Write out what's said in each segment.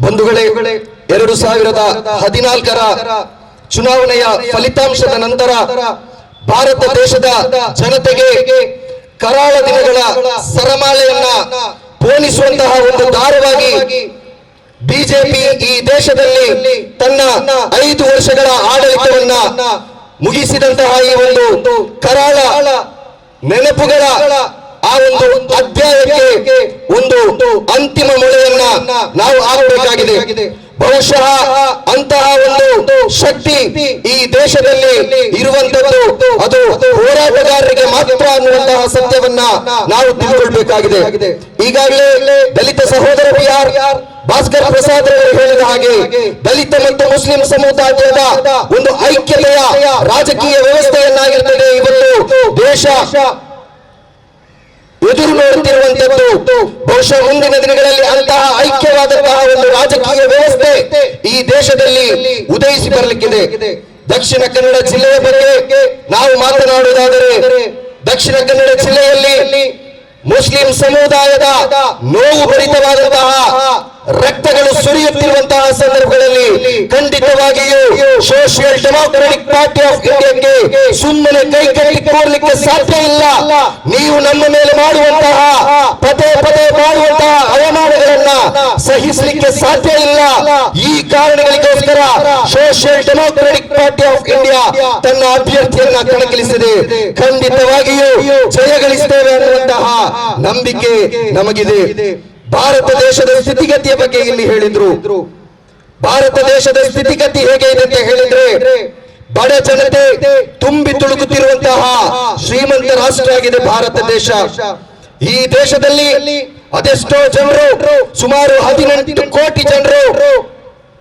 ಬಂಧುಗಳೇ, 2014ರ ಚುನಾವಣೆಯ ಫಲಿತಾಂಶದ ನಂತರ ಭಾರತ ದೇಶದ ಜನತೆಗೆ ಕರಾಳ ದಿನಗಳ ಸರಮಾಲೆಯನ್ನ ಪೋಣಿಸುವಂತಹ ಒಂದು ದಾರವಾಗಿ ಬಿಜೆಪಿ ಈ ದೇಶದಲ್ಲಿ ತನ್ನ 5 ವರ್ಷಗಳ ಆಡಳಿತವನ್ನ ಮುಗಿಸಿದಂತಹ ಈ ಒಂದು ಕರಾಳ ನೆನಪುಗಳ ಆ ಒಂದು ಅಧ್ಯಾಯಕ್ಕೆ ಒಂದು ಅಂತಿಮ ಮೊಳೆಯನ್ನ ನಾವು ಹಾಕಬೇಕಾಗಿದೆ. ಬಹುಶಃ ಅಂತಹ ಒಂದು ಶಕ್ತಿ ಈ ದೇಶದಲ್ಲಿ ಇರುವಂತದ್ದು ಅದು ಹೋರಾಟಗಾರರಿಗೆ ಮಾತ್ರ ಅನ್ನುವಂತಹ ಸತ್ಯವನ್ನ ನಾವು ತಿಳ್ಕೊಳ್ಬೇಕಾಗಿದೆ. ಈಗಾಗಲೇ ದಲಿತ ಸಹೋದರ ಬಿಆರ್ ಭಾಸ್ಕರ್ ಪ್ರಸಾದ್ ಅವರು ಹೇಳಿದ ಹಾಗೆ ದಲಿತ ಮತ್ತು ಮುಸ್ಲಿಂ ಸಮುದಾಯದ ಒಂದು ಐಕ್ಯತೆಯ ರಾಜಕೀಯ ವ್ಯವಸ್ಥೆಯನ್ನಾಗಿರ್ತದೆ ಇವತ್ತು ದೇಶ ಎದುರು ನೋಡುತ್ತಿರುವಂತದ್ದು. ಬಹುಶಃ ಮುಂದಿನ ದಿನಗಳಲ್ಲಿ ಅಂತಹ ಐಕ್ಯವಾದಂತಹ ಒಂದು ರಾಜಕೀಯ ವ್ಯವಸ್ಥೆ ಈ ದೇಶದಲ್ಲಿ ಉದಯಿಸಿ ಬರಲಿಕ್ಕಿದೆ. ದಕ್ಷಿಣ ಕನ್ನಡ ಜಿಲ್ಲೆಯ ಬಗ್ಗೆ ನಾವು ಮಾತನಾಡುವುದಾದರೆ, ದಕ್ಷಿಣ ಕನ್ನಡ ಜಿಲ್ಲೆಯಲ್ಲಿ ಮುಸ್ಲಿಂ ಸಮುದಾಯದ ನೋವು ಭರಿತವಾದಂತಹ ರಕ್ತಗಳು ಸುರಿಯುತ್ತಿರುವಂತಹ ಸಂದರ್ಭಗಳಲ್ಲಿ ಖಂಡಿತವಾಗಿಯೂ ಸೋಷಿಯಲ್ ಡೆಮಾಕ್ರೆಟಿಕ್ ಪಾರ್ಟಿ ಆಫ್ ಇಂಡಿಯಾಕ್ಕೆ ಸುಮ್ಮನೆ ಕೈ ಕಟ್ಟಿ ಕೂರಲಿಕ್ಕೆ ಸಾಧ್ಯ ಇಲ್ಲ. ನೀವು ನಮ್ಮ ಮೇಲೆ ಮಾಡುವಂತಹ ಪದೇ ಪದೇ ಮಾಡುವಂತಹ ಅವಮಾನಗಳನ್ನ ಸಹಿಸಲಿಕ್ಕೆ ಸಾಧ್ಯ ಇಲ್ಲ. ಈ ಕಾರಣಗಳಿಗೋಸ್ಕರ social democratic party of India ತನ್ನ ಅಭ್ಯರ್ಥಿಯನ್ನ ಕಣಕ್ಕಿಳಿಸಿದೆ. ಖಂಡಿತವಾಗಿಯೂ ಜಯಗಳಿಸುತ್ತೇವೆ ಅನ್ನುವಂತಹ ನಂಬಿಕೆ ನಮಗಿದೆ. ಭಾರತ ದೇಶದ ಸ್ಥಿತಿಗತಿಯ ಬಗ್ಗೆ ಇಲ್ಲಿ ಹೇಳಿದ್ರು. ಭಾರತ ದೇಶದ ಸ್ಥಿತಿಗತಿ ಹೇಗೆ ಇದೆ ಅಂತ ಹೇಳಿದ್ರೆ, ಬಡ ಜನತೆ ತುಂಬಿ ತುಳುಕುತ್ತಿರುವಂತಹ ಶ್ರೀಮಂತ ರಾಷ್ಟ್ರ ಆಗಿದೆ ಭಾರತ ದೇಶ. ಈ ದೇಶದಲ್ಲಿ ಅದೆಷ್ಟೋ ಜನರು, ಸುಮಾರು 18 ಕೋಟಿ ಜನರು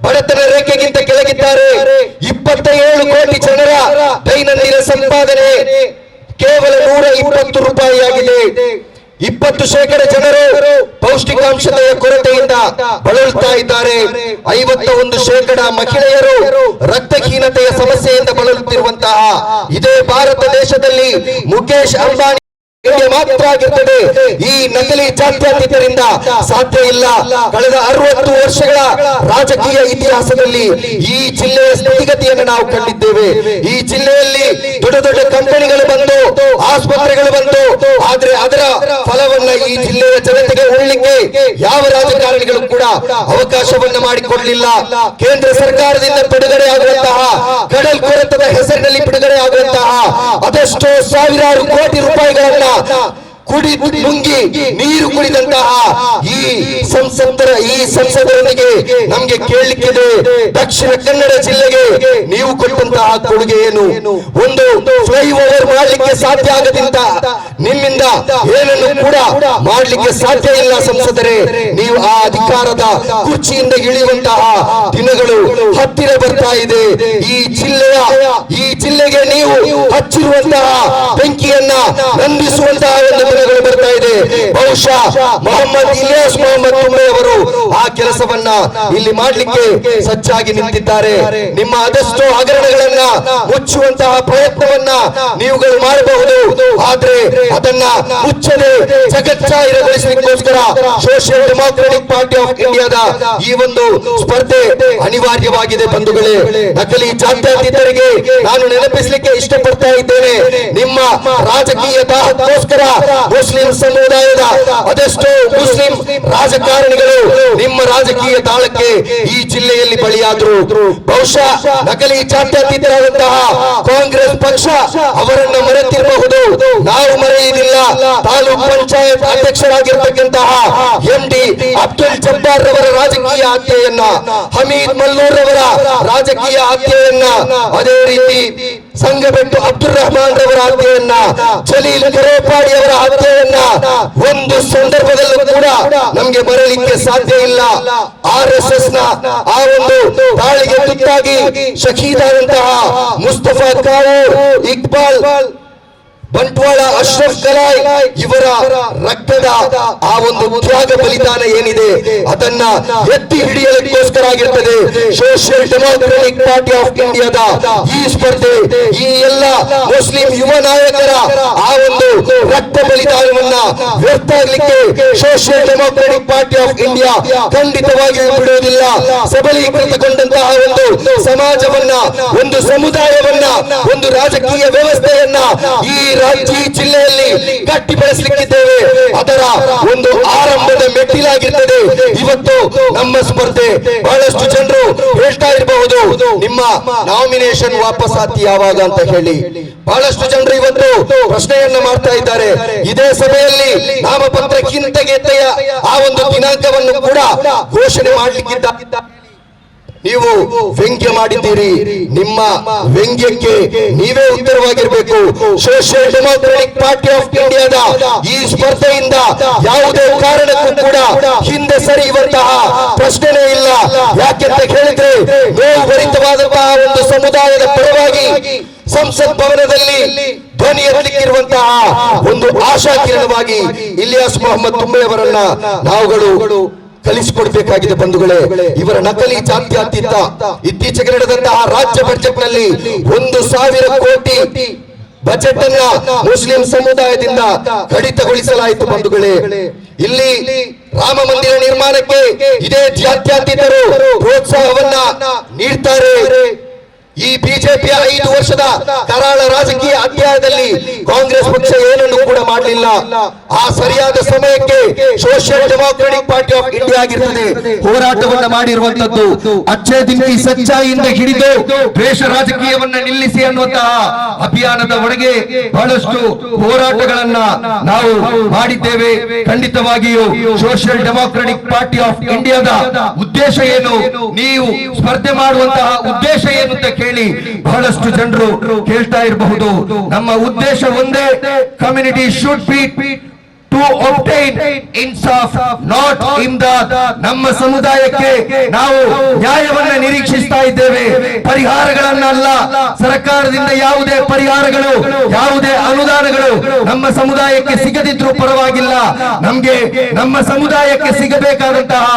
ಬಡತನ ರೇಖೆಗಿಂತ ಕೆಳಗಿದ್ದಾರೆ. 27 ಕೋಟಿ ಜನರ ದೈನಂದಿನ ಸಂಪಾದನೆ ಕೇವಲ 120 ರೂಪಾಯಿ ಆಗಿದೆ. 20% ಜನರು ಪೌಷ್ಟಿಕಾಂಶದ ಕೊರತೆಯಿಂದ ಬಳಲುತ್ತಾ ಇದ್ದಾರೆ. 51% ಮಹಿಳೆಯರು ರಕ್ತಹೀನತೆಯ ಸಮಸ್ಯೆಯಿಂದ ಬಳಲುತ್ತಿರುವಂತಹ ಇದೇ ಭಾರತ ದೇಶದಲ್ಲಿ ಮುಖೇಶ್ ಅಂಬಾನಿ ಮಾತ್ರ ಆಗಿರ್ತದೆ. ಈ ನಕಲಿ ಜಾತ್ಯತೀತರಿಂದ ಸಾಧ್ಯ ಇಲ್ಲ. ಕಳೆದ 60 ವರ್ಷಗಳ ರಾಜಕೀಯ ಇತಿಹಾಸದಲ್ಲಿ ಈ ಜಿಲ್ಲೆಯ ಸ್ಥಿತಿಗತಿಯನ್ನು ನಾವು ಕಂಡಿದ್ದೇವೆ. ಈ ಜಿಲ್ಲೆಯಲ್ಲಿ ದೊಡ್ಡ ದೊಡ್ಡ ಕಂಪನಿಗಳು ಬಂದು, ಆಸ್ಪತ್ರೆಗಳು ಬಂದು, ಆದ್ರೆ ಅದರ ಫಲವನ್ನ ಈ ಜಿಲ್ಲೆಯ ಜನತೆಗೆ ಉಳ್ಳಿಕ್ಕೆ ಯಾವ ರಾಜಕಾರಣಿಗಳು ಕೂಡ ಅವಕಾಶವನ್ನ ಮಾಡಿಕೊಡಲಿಲ್ಲ. ಕೇಂದ್ರ ಸರ್ಕಾರದಿಂದ ಬಿಡುಗಡೆ ಆಗುವಂತಹ ಕಡಲ್ ಕೊರೆತದ ಹೆಸರಿನಲ್ಲಿ ಬಿಡುಗಡೆ ಆಗುವಂತಹ ಅದೆಷ್ಟೋ ಸಾವಿರಾರು ಕೋಟಿ ರೂಪಾಯಿಗಳನ್ನ ಕುಡಿ ನುಂಗಿ ನೀರು ಕುಡಿದಂತಹ ಈ ಸಂಸದರೊಂದಿಗೆ ನಮ್ಗೆ ಕೇಳಲಿಕ್ಕಿದೆ, ದಕ್ಷಿಣ ಕನ್ನಡ ಜಿಲ್ಲೆಗೆ ನೀವು ಕೊಟ್ಟಂತಹ ಕೊಡುಗೆ ಏನು? ಒಂದು ಫ್ಲೈಓವರ್ ಮಾಡಲಿಕ್ಕೆ ಸಾಧ್ಯ ಆಗದಿಂದ ನಿಮ್ಮಿಂದ ಏನನ್ನು ಕೂಡ ಮಾಡಲಿಕ್ಕೆ ಸಾಧ್ಯ ಇಲ್ಲ. ಸಂಸದರೇ, ನೀವು ಆ ಅಧಿಕಾರದ ಕುರ್ಚಿಯಿಂದ ಇಳಿಯುವಂತಹ ದಿನಗಳು ಹತ್ತಿರ ಬರ್ತಾ ಇದೆ. ಈ ಜಿಲ್ಲೆಗೆ ನೀವು ಹಚ್ಚಿರುವಂತಹ ಬೆಂಕಿಯನ್ನ ನಂದಿಸುವಂತಹ ಒಂದು ದಿನಗಳು ಬರ್ತಾ ಇದೆ. ಬಹುಶಃ ಇಲಿಯಾಸ್ ಮೊಹಮ್ಮದ್ ತುಂಬೆ ಅವರು ಆ ಕೆಲಸವನ್ನ ಇಲ್ಲಿ ಮಾಡಲಿಕ್ಕೆ ಸಜ್ಜಾಗಿ ನಿಂತಿದ್ದಾರೆ. ನಿಮ್ಮ ಅದೆಷ್ಟೋ ಹಗರಣಗಳನ್ನ ಮುಚ್ಚುವಂತಹ ಪ್ರಯತ್ನವನ್ನ ನೀವುಗಳು ಮಾಡಬಹುದು. ಆದ್ರೆ ಅದನ್ನ ಮುಚ್ಚದೆ ಜಗಚ್ಚಾಹಿರಗೊಳಿಸಲಿಕ್ಕೋಸ್ಕರ ಸೋಷಿಯಲ್ ಡೆಮಾಕ್ರೆಟಿಕ್ ಪಾರ್ಟಿ ಆಫ್ ಇಂಡಿಯಾದ ಈ ಒಂದು ಸ್ಪರ್ಧೆ ಅನಿವಾರ್ಯವಾಗಿದೆ. ಬಂಧುಗಳೇ, ನಕಲಿ ಜಾತ್ಯತೀತರಿಗೆ ನಾನು ನೆನಪಿಸಲಿಕ್ಕೆ ಇಷ್ಟಪಡ್ತಾ ಇದ್ದೇನೆ, ನಿಮ್ಮ ರಾಜಕೀಯ ದಾಹಕ್ಕೋಸ್ಕರ ಮುಸ್ಲಿಂ ಸಮುದಾಯದ ಅದೆಷ್ಟೋ ಮುಸ್ಲಿಂ ರಾಜಕಾರಣಿಗಳು ನಿಮ್ಮ ರಾಜಕೀಯ ತಾಳಕ್ಕೆ ಈ ಜಿಲ್ಲೆಯಲ್ಲಿ ಬಲಿಯಾದ್ರು. ಬಹುಶಃ ನಕಲಿ ಜಾತ್ಯತೀತರಾದಂತಹ ಕಾಂಗ್ರೆಸ್ ಪಕ್ಷ ಅವರನ್ನ ಮರೆತಿರಬಹುದು, ನಾವು ಮರೆಯುವುದಿಲ್ಲ. ತಾಲೂಕ್ ಪಂಚಾಯತ್ ಅಧ್ಯಕ್ಷರಾಗಿರ್ತಕ್ಕಂತಹ MD ಅಬ್ದುಲ್ ಜಬ್ಬಾರ್ ರವರ ರಾಜಕೀಯ ಹತ್ಯೆಯನ್ನ, ಹಮೀದ್ ಮಲ್ಲೂರ್ ರವರ ರಾಜಕೀಯ ಹತ್ಯೆಯನ್ನ, ಅದೇ ರೀತಿ ಸಂಗಬೆಟ್ಟು ಅಬ್ದುಲ್ ರಹಮಾನ್ ರವರ ಹತ್ಯೆಯನ್ನ, ಜಲೀಲ್ ಕರೋಪಾಡಿ ಅವರ ಹತ್ಯೆಯನ್ನ ಒಂದು ಸಂದರ್ಭದಲ್ಲೂ ಕೂಡ ನಮ್ಗೆ ಬರಲಿಕ್ಕೆ ಸಾಧ್ಯ ಇಲ್ಲ. RSS ನ ಆ ಒಂದು ದಾಳಿಗೆ ತುತ್ತಾಗಿ ಶಹೀದಾದಂತಹ ಮುಸ್ತಫಾ ಕಾವೂರ್, ಇಕ್ಬಾಲ್ ಬಂಟ್ವಾಳ ಅಶ್ರಫ್ ಕಲಾಯ್ ಇವರ ರಕ್ತದ ಆ ಒಂದು ತ್ಯಾಗ ಬಲಿದಾನ ಏನಿದೆ ಅದನ್ನ ಎತ್ತಿ ಹಿಡಿಯಲಿಕ್ಕೋಸ್ಕರ ಆಗಿರ್ತದೆ ಸೋಷಿಯಲ್ ಡೆಮೋಕ್ರೆಟಿಕ್ ಪಾರ್ಟಿ ಆಫ್ ಇಂಡಿಯಾದ ಈ ಸ್ಪರ್ಧೆ. ಈ ಎಲ್ಲ ಮುಸ್ಲಿಂ ಯುವ ನಾಯಕರ ಆ ಒಂದು ರಕ್ತ ಬಲಿದಾನವನ್ನ ವ್ಯರ್ಥ ಆಗ್ಲಿಕ್ಕೆ social democratic party of India ಖಂಡಿತವಾಗಿಯೂ ಬಿಡುವುದಿಲ್ಲ. ಸಬಲೀಕೃತಗೊಂಡಂತಹ ಒಂದು ಸಮಾಜವನ್ನ, ಒಂದು ಸಮುದಾಯವನ್ನ, ಒಂದು ರಾಜಕೀಯ ವ್ಯವಸ್ಥೆಯನ್ನ ಈ ಜಿಲ್ಲೆಯಲ್ಲಿ ಗಟ್ಟಿ ಬೆಳೆಸಲಿಕ್ಕಿದ್ದೇವೆ. ಅದರ ಒಂದು ಆರಂಭದ ಮೆಟ್ಟಿಲಾಗಿರ್ತದೆ ಇವತ್ತು ನಮ್ಮ ಸ್ಪರ್ಧೆ. ಬಹಳಷ್ಟು ಜನರು ಹೇಳ್ತಾ ಇರಬಹುದು ನಿಮ್ಮ ನಾಮಿನೇಷನ್ ವಾಪಸ್ ಆತಿ ಯಾವಾಗ ಅಂತ ಹೇಳಿ. ಬಹಳಷ್ಟು ಜನರು ಇವತ್ತು ಪ್ರಶ್ನೆಯನ್ನ ಮಾಡ್ತಾ ಇದ್ದಾರೆ. ಇದೇ ಸಭೆಯಲ್ಲಿ ನಾಮಪತ್ರ ಹಿಂತೆಗೆತೆಯ ಆ ಒಂದು ದಿನಾಂಕವನ್ನು ಕೂಡ ಘೋಷಣೆ ಮಾಡಲಿಕ್ಕಿದ್ದ ನೀವು ವ್ಯಂಗ್ಯ ಮಾಡಿದ್ದೀರಿ. ನಿಮ್ಮ ವ್ಯಂಗ್ಯಕ್ಕೆ ನೀವೇ ಉತ್ತರವಾಗಿರಬೇಕು. ಸೋಷಿಯಲ್ ಡೆಮೋಕ್ರೆಟಿಕ್ ಪಾರ್ಟಿ ಆಫ್ ಇಂಡಿಯಾದ ಈ ಸ್ಪರ್ಧೆಯಿಂದ ಯಾವುದೇ ಕಾರಣಕ್ಕೂ ಕೂಡ ಹಿಂದೆ ಸರಿಯುವಂತಹ ಪ್ರಶ್ನೆನೇ ಇಲ್ಲ. ಯಾಕೆಂತ ಹೇಳಿದ್ರೆ ನೋವು ಭರಿತವಾದಂತಹ ಒಂದು ಸಮುದಾಯದ ಪರವಾಗಿ ಸಂಸತ್ ಭವನದಲ್ಲಿ ಧ್ವನಿ ಎತ್ತಲಿಕ್ಕಿರುವಂತಹ ಒಂದು ಆಶಾ ಕಿರಣವಾಗಿ ಇಲಿಯಾಸ್ ಮೊಹಮ್ಮದ್ ತುಂಬೆ ಅವರನ್ನ ನಾವುಗಳು ಕಲಿಸಿಕೊಡ್ಬೇಕಾಗಿದೆ ಬಂಧುಗಳೇ. ಇವರ ನಕಲಿ ಜಾತ್ಯತೀತ ಇತ್ತೀಚೆಗೆ ನಡೆದಂತಹ ರಾಜ್ಯ ಬಜೆಟ್ ನಲ್ಲಿ 1,000 ಕೋಟಿ ಬಜೆಟ್ ಅನ್ನ ಮುಸ್ಲಿಂ ಸಮುದಾಯದಿಂದ ಕಡಿತಗೊಳಿಸಲಾಯಿತು ಬಂಧುಗಳೇ. ಇಲ್ಲಿ ರಾಮ ಮಂದಿರ ನಿರ್ಮಾಣಕ್ಕೆ ಇದೇ ಜಾತ್ಯತೀತರು ಪ್ರೋತ್ಸಾಹವನ್ನ ನೀಡ್ತಾರೆ. ಈ ಬಿಜೆಪಿಯ 5 ವರ್ಷದ ಕರಾಳ ರಾಜಕೀಯ ಅಧ್ಯಾಯದಲ್ಲಿ ಕಾಂಗ್ರೆಸ್ ಪಕ್ಷ ಏನನ್ನು ಕೂಡ ಮಾಡಲಿಲ್ಲ. ಆ ಸರಿಯಾದ ಸಮಯಕ್ಕೆ social democratic party of India ಆಗಿರ್ತದೆ ಹೋರಾಟವನ್ನ ಮಾಡಿರುವಂತದ್ದು. ಅಚ್ಚೇ ದಿನ್ ಕಿ ಸಚ್ಚಾಯಿಯಿಂದ ಹಿಡಿದು ದ್ವೇಷ ರಾಜಕೀಯವನ್ನ ನಿಲ್ಲಿಸಿ ಅನ್ನುವಂತಹ ಅಭಿಯಾನದ ಒಳಗೆ ಬಹಳಷ್ಟು ಹೋರಾಟಗಳನ್ನ ನಾವು ಮಾಡಿದ್ದೇವೆ. ಖಂಡಿತವಾಗಿಯೂ ಸೋಷಿಯಲ್ ಡೆಮೋಕ್ರೆಟಿಕ್ ಪಾರ್ಟಿ ಆಫ್ ಇಂಡಿಯಾದ ಉದ್ದೇಶ ಏನು, ನೀವು ಸ್ಪರ್ಧೆ ಮಾಡುವಂತಹ ಉದ್ದೇಶ ಏನು ಅಂತ ಕೇಳಿ ಬಹಳಷ್ಟು ಜನರು ಕೇಳ್ತಾ ಇರಬಹುದು. ನಮ್ಮ ಉದ್ದೇಶ ಒಂದೇ, community should be to obtain ಇನ್ಸಾಫ್ ನಾಟ್ ಇಮ್ದಾದ್. ನಮ್ಮ ಸಮುದಾಯಕ್ಕೆ ನಾವು ನ್ಯಾಯವನ್ನ ನಿರೀಕ್ಷಿಸ್ತಾ ಇದ್ದೇವೆ, ಪರಿಹಾರಗಳನ್ನಲ್ಲ. ಸರ್ಕಾರದಿಂದ ಯಾವುದೇ ಪರಿಹಾರಗಳು, ಯಾವುದೇ ಅನುದಾನಗಳು ನಮ್ಮ ಸಮುದಾಯಕ್ಕೆ ಸಿಗದಿದ್ರೂ ಪರವಾಗಿಲ್ಲ. ನಮ್ಗೆ ನಮ್ಮ ಸಮುದಾಯಕ್ಕೆ ಸಿಗಬೇಕಾದಂತಹ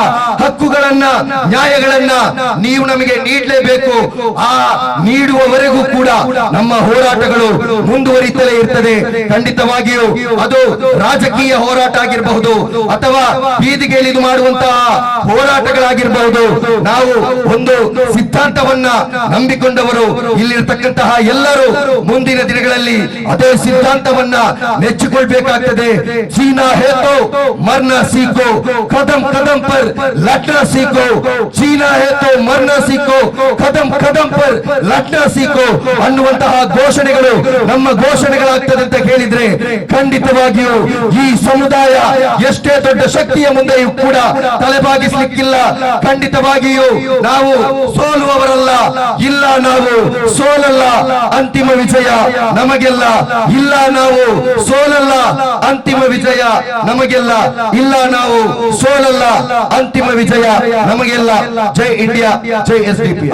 ಹಕ್ಕುಗಳನ್ನ, ನ್ಯಾಯಗಳನ್ನ ನೀವು ನಮಗೆ ನೀಡಲೇಬೇಕು. ಆ ನೀಡುವವರೆಗೂ ಕೂಡ ನಮ್ಮ ಹೋರಾಟಗಳು ಮುಂದುವರಿತಲೇ ಇರ್ತದೆ. ಖಂಡಿತವಾಗಿಯೂ ಅದು ರಾಜಕೀಯ ಹೋರಾಟ ಆಗಿರಬಹುದು ಅಥವಾ ಬೀದಿಗೆ ಇಳಿದು ಮಾಡುವಂತಹ ಹೋರಾಟಗಳಾಗಿರಬಹುದು. ನಾವು ಒಂದು ಸಿದ್ಧಾಂತವನ್ನ ನಂಬಿಕೊಂಡವರು ಇಲ್ಲಿರತಕ್ಕಂತಹ ಎಲ್ಲರೂ ಮುಂದಿನ ದಿನಗಳಲ್ಲಿ ಅದೇ ಸಿದ್ಧಾಂತವನ್ನ ನೆಚ್ಚಿಕೊಳ್ಬೇಕಾಗ್ತದೆ. ಚೀನಾ ಹೇತೋ ಮರ್ನ ಸೀಕೋ, ಕದಂ ಕದಂ ಪರ್ ಲಟ್ನ ಸೀಕೋ. ಚೀನಾ ಹೇತೋ ಮರ್ನ ಸೀಕೋ, ಕದಂ ಕದಂ ಪರ್ ಲಟ್ನ ಸೀಕೋ ಅನ್ನುವಂತಹ ಘೋಷಣೆಗಳು ನಮ್ಮ ಘೋಷಣೆಗಳಾಗ್ತದೆ ಅಂತ ಹೇಳಿದ್ರೆ ಖಂಡಿತವಾಗಿಯೂ ಈ ಸಮುದಾಯ ಎಷ್ಟೇ ದೊಡ್ಡ ಶಕ್ತಿಯ ಮುಂದೆಯೂ ಕೂಡ ತಲೆಬಾಗಿಸಲಿಕ್ಕಿಲ್ಲ. ಖಂಡಿತವಾಗಿಯೂ ನಾವು ಸೋಲುವವರಲ್ಲ. ಇಲ್ಲ, ನಾವು ಸೋಲಲ್ಲ, ಅಂತಿಮ ವಿಜಯ ನಮಗೆಲ್ಲ. ಇಲ್ಲ, ನಾವು ಸೋಲಲ್ಲ, ಅಂತಿಮ ವಿಜಯ ನಮಗೆಲ್ಲ. ಇಲ್ಲ, ನಾವು ಸೋಲಲ್ಲ, ಅಂತಿಮ ವಿಜಯ ನಮಗೆಲ್ಲ. ಜೈ ಇಂಡಿಯಾ, ಜೈ SDP.